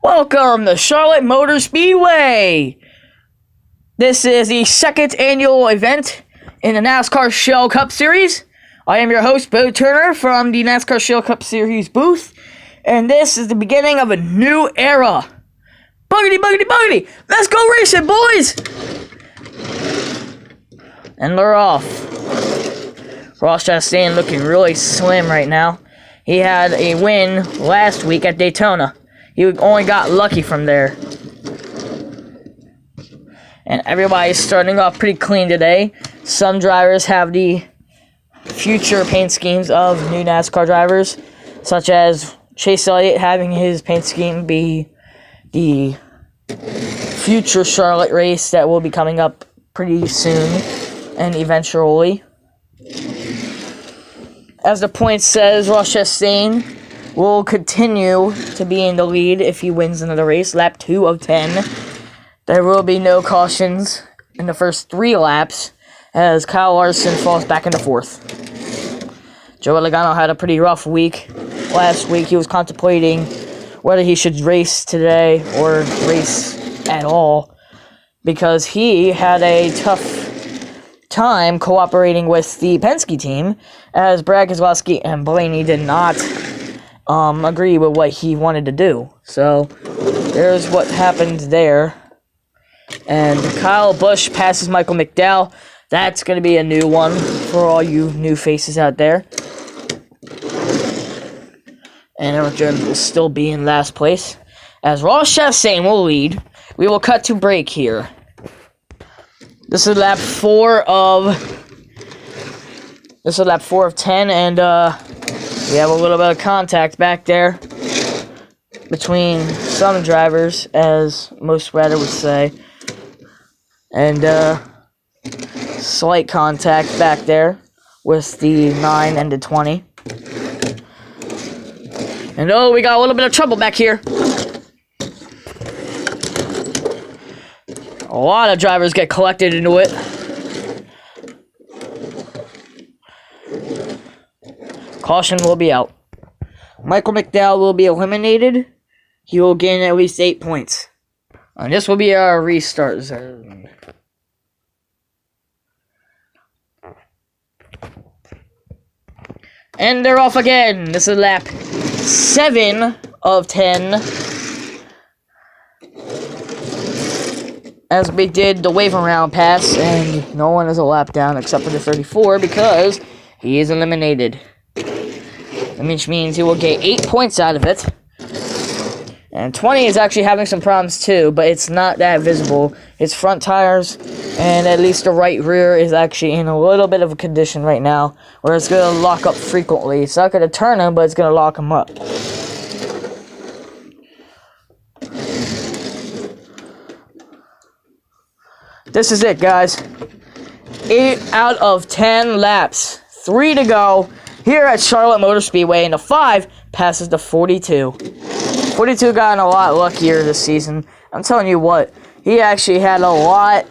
Welcome to Charlotte Motor Speedway. This is the second annual event in the NASCAR Shell Cup Series. I am your host, Bo Turner, from the NASCAR Shell Cup Series booth, and this is the beginning of a new era. Buggity, buggity, buggity! Let's go racing, boys! And they're off. Ross Chastain looking really slim right now. He had a win last week at Daytona. He only got lucky from there. And everybody's starting off pretty clean today. Some drivers have the future paint schemes of new NASCAR drivers, such as Chase Elliott having his paint scheme be the future Charlotte race that will be coming up pretty soon and eventually. As the point says, Ross Chastain will continue to be in the lead if he wins another race. Lap 2 of 10. There will be no cautions in the first 3 laps as Kyle Larson falls back into 4th. Joey Logano had a pretty rough week. Last week he was contemplating whether he should race today or race at all because he had a tough time cooperating with the Penske team as Brad Keselowski and Blaney did not agree with what he wanted to do. So there's what happened there. And Kyle Busch passes Michael McDowell. That's going to be a new one for all you new faces out there. And Eric Jones will still be in last place. As Ross Chastain will lead, we will cut to break here. This is lap 4 of 10, and we have a little bit of contact back there between some drivers, as most rather would say. And slight contact back there with the 9 and the 20. And oh, we got a little bit of trouble back here. A lot of drivers get collected into it. Caution will be out. Michael McDowell will be eliminated. He will gain at least 8 points. And this will be our restart zone. And they're off again. This is lap 7 of 10. As we did the wave around pass, and no one is a lap down except for the 34 because he is eliminated. Which means he will get 8 points out of it. And 20 is actually having some problems too, but it's not that visible. His front tires and at least the right rear is actually in a little bit of a condition right now where it's going to lock up frequently. It's not going to turn him, but it's going to lock him up. This is it, guys. 8 out of 10 laps. 3 to go here at Charlotte Motor Speedway, and the 5 passes the 42. 42 gotten a lot luckier this season. I'm telling you what, he actually had a lot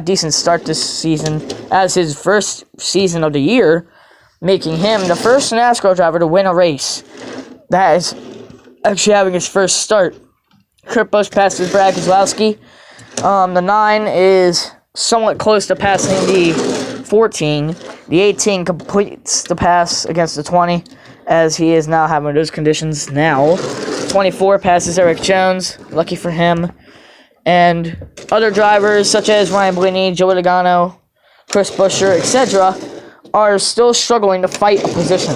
decent start this season as his first season of the year, making him the first NASCAR driver to win a race. That is actually having his first start. Kurt Busch passes Brad Keselowski. The 9 is somewhat close to passing the 14. The 18 completes the pass against the 20, as he is now having those conditions now. 24 passes Eric Jones, lucky for him. And other drivers, such as Ryan Blaney, Joey Logano, Chris Buescher, etc., are still struggling to fight a position.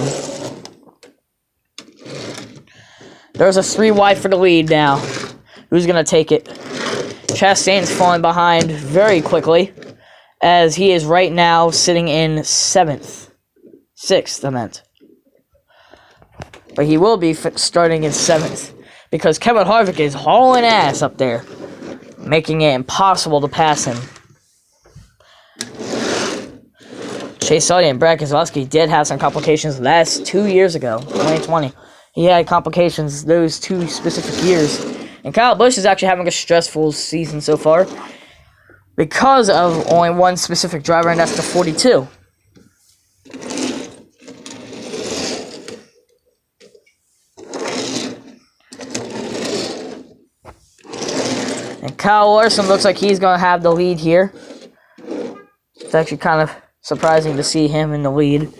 There's a 3 wide for the lead now. Who's going to take it? Chastain's falling behind very quickly, as he is right now sitting in 6th, I meant. But he will be starting in 7th, because Kevin Harvick is hauling ass up there, making it impossible to pass him. Chase Elliott and Brad Keselowski did have some complications last 2 years ago, 2020. He had complications those 2 specific years. And Kyle Busch is actually having a stressful season so far because of only one specific driver, and that's the 42. And Kyle Larson looks like he's going to have the lead here. It's actually kind of surprising to see him in the lead,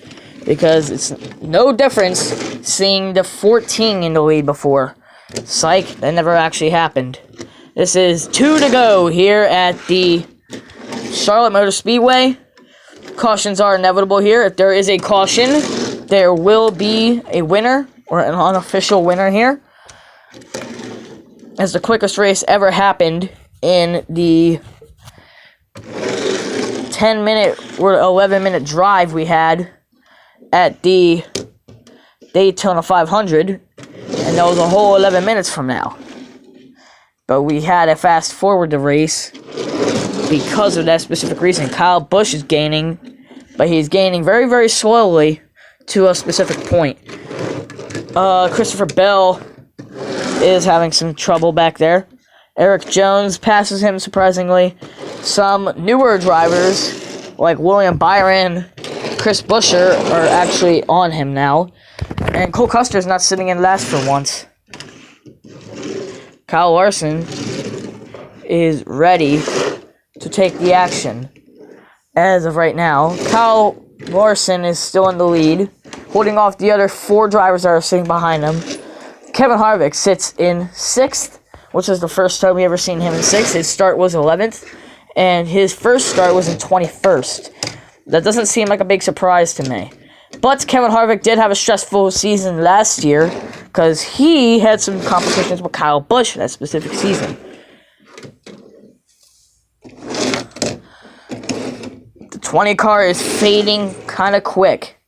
because it's no difference seeing the 14 in the lead before. Psych, that never actually happened. This is 2 to go here at the Charlotte Motor Speedway. Cautions are inevitable here. If there is a caution, there will be a winner, or an unofficial winner here. As the quickest race ever happened in the 10-minute or 11-minute drive we had at the Daytona 500, and that was a whole 11 minutes from now. But we had to fast forward the race because of that specific reason. Kyle Busch is gaining, but he's gaining very, very slowly to a specific point. Christopher Bell is having some trouble back there. Eric Jones passes him, surprisingly. Some newer drivers, like William Byron, Chris Buescher, are actually on him now. And Cole Custer's not sitting in last for once. Kyle Larson is ready to take the action. As of right now, Kyle Larson is still in the lead, holding off the other 4 drivers that are sitting behind him. Kevin Harvick sits in 6th, which is the first time we ever seen him in 6th. His start was 11th, and his first start was in 21st. That doesn't seem like a big surprise to me. But Kevin Harvick did have a stressful season last year, because he had some complications with Kyle Busch that specific season. The 20 car is fading kind of quick.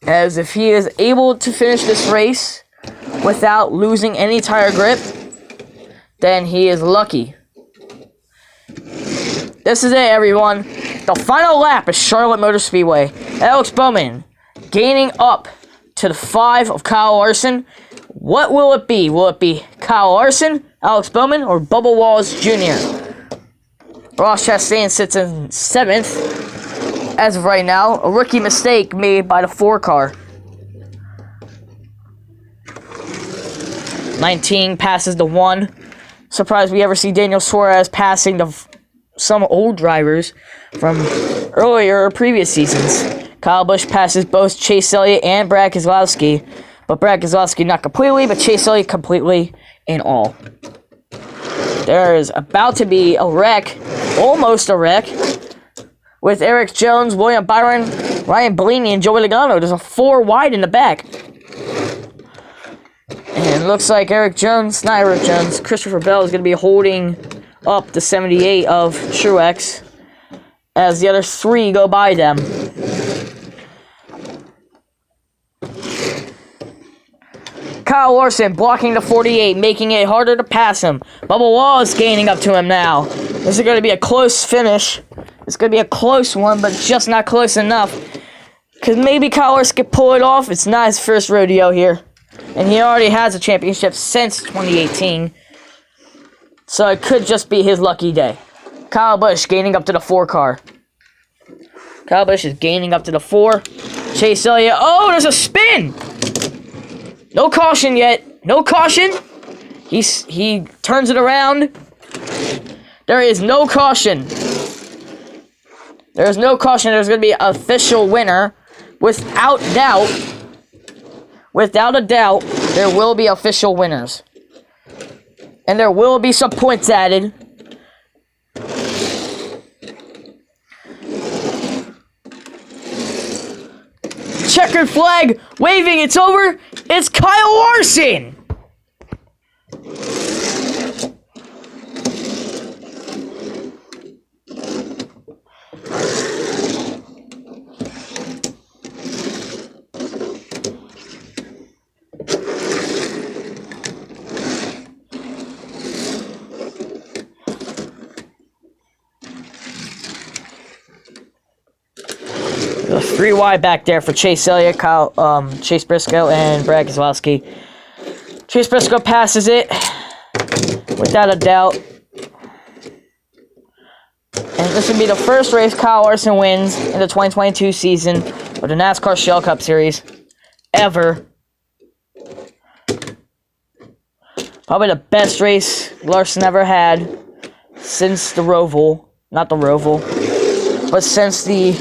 As if he is able to finish this race without losing any tire grip, then he is lucky. This is it, everyone. The final lap is Charlotte Motor Speedway. Alex Bowman gaining up to the 5 of Kyle Larson. What will it be? Will it be Kyle Larson, Alex Bowman, or Bubba Wallace Jr.? Ross Chastain sits in 7th. As of right now, a rookie mistake made by the 4 car. 19 passes the 1. Surprised we ever see Daniel Suarez passing some old drivers from earlier or previous seasons. Kyle Busch passes both Chase Elliott and Brad Keselowski. But Brad Keselowski not completely, but Chase Elliott completely in all. There is about to be a wreck, almost a wreck, with Eric Jones, William Byron, Ryan Blaney, and Joey Logano. There's a 4 wide in the back. And it looks like Christopher Bell is going to be holding up the 78 of Truex as the other 3 go by them. Kyle Larson blocking the 48, making it harder to pass him. Bubba Wallace gaining up to him now. This is going to be a close finish. It's going to be a close one, but just not close enough. Because maybe Kyle Larson could pull it off. It's not his first rodeo here. And he already has a championship since 2018. So it could just be his lucky day. Kyle Busch gaining up to the 4 car. Kyle Busch is gaining up to the 4. Chase Elliott. Oh, there's a spin! No caution yet. No caution. He turns it around. There is no caution. There is no caution. There's going to be an official winner. Without doubt. Without a doubt, there will be official winners. And there will be some points added. Checkered flag waving. It's over. It's Kyle Larson. There's 3 wide back there for Chase Elliott, Chase Briscoe, and Brad Keselowski. Chase Briscoe passes it without a doubt. And this would be the first race Kyle Larson wins in the 2022 season of the NASCAR Shell Cup Series ever. Probably the best race Larson ever had since the Roval. Not the Roval, but since the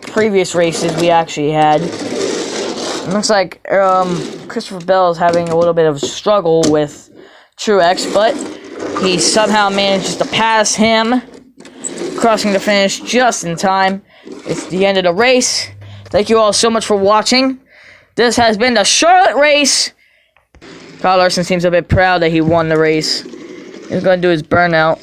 previous races we actually had. It looks like Christopher Bell is having a little bit of a struggle with Truex, but he somehow manages to pass him, crossing the finish just in time. It's the end of the race. Thank you all so much for watching. This has been the Charlotte race. Kyle Larson seems a bit proud that he won the race. He's going to do his burnout.